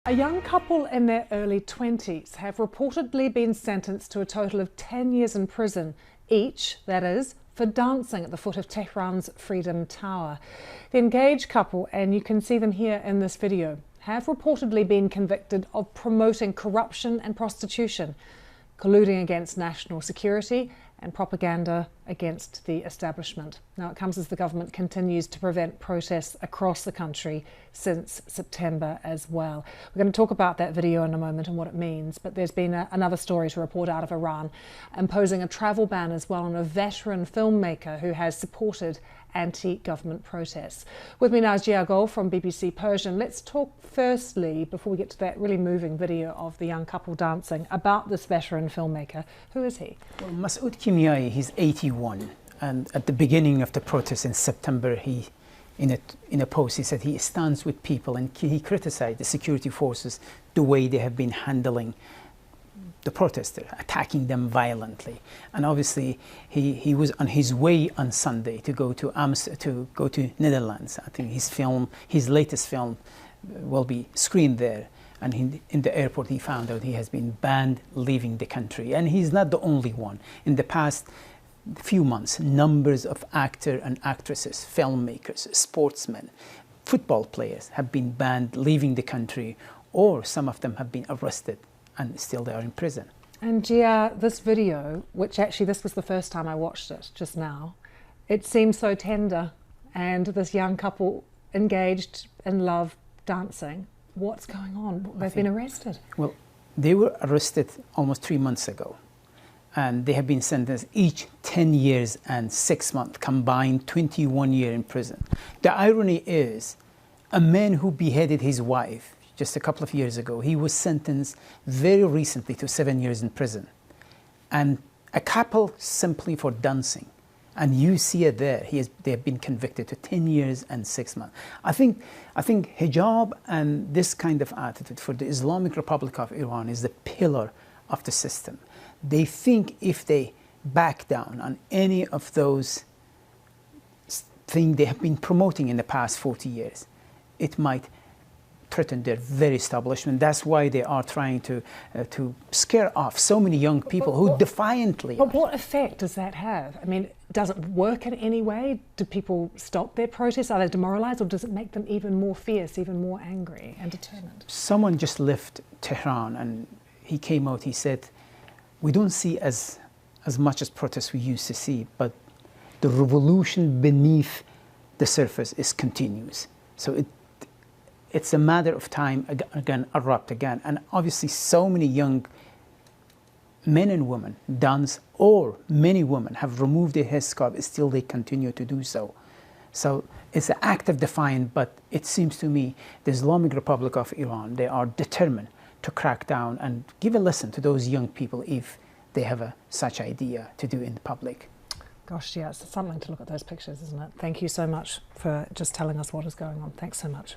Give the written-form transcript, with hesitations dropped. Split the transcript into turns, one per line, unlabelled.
A young couple in their early 20s have reportedly been sentenced to a total of 10 years in prison, each, that is, for dancing at the foot of Tehran's Freedom Tower. The engaged couple, and you can see them here in this video, have reportedly been convicted of promoting corruption and prostitution, colluding against national security and propaganda against the establishment. Now, it comes as the government continues to prevent protests across the country since September as well. We're going to talk about that video in a moment and what it means, but there's been another story to report out of Iran imposing a travel ban as well on a veteran filmmaker who has supported anti-government protests. With me now is Gia Gol from BBC Persian. Let's talk firstly, before we get to that really moving video of the young couple dancing, about this veteran filmmaker. Who is he?
Well, Masoud Kimyai, he's 81, and at the beginning of the protest in September, he, in a post, he said he stands with people, and he criticized the security forces, the way they have been handling the protesters, attacking them violently. And obviously he was on his way on Sunday to go to Netherlands. I think his latest film will be screened there. And in the airport he found out he has been banned leaving the country. And he's not the only one. In the past few months, numbers of actors and actresses, filmmakers, sportsmen, football players have been banned leaving the country, or some of them have been arrested and still they are in prison.
And Gia, this video, which actually this was the first time I watched it just now, it seems so tender, and this young couple engaged in love, dancing. What's going on? They've been arrested.
Well, they were arrested almost 3 months ago, and they have been sentenced each 10 years and 6 months, combined 21 years in prison. The irony is, a man who beheaded his wife just a couple of years ago, he was sentenced very recently to 7 years in prison. And a couple simply for dancing. And you see it there, they have been convicted to 10 years and 6 months. I think hijab and this kind of attitude for the Islamic Republic of Iran is the pillar of the system. They think if they back down on any of those things they have been promoting in the past 40 years, it might threaten their very establishment. That's why they are trying to scare off so many young people who defiantly.
But what effect does that have? I mean, does it work in any way? Do people stop their protests? Are they demoralized, or does it make them even more fierce, even more angry and determined?
Someone just left Tehran and he came out, he said, we don't see as much as protests we used to see, but the revolution beneath the surface is continuous. So it's a matter of time, again, erupt again. And obviously so many young men and women dance, or many women have removed their headscarf, still they continue to do so. So it's an act of defiance, but it seems to me the Islamic Republic of Iran, they are determined to crack down and give a lesson to those young people if they have such idea to do in the public.
Gosh, yeah, it's something to look at those pictures, isn't it? Thank you so much for just telling us what is going on. Thanks so much.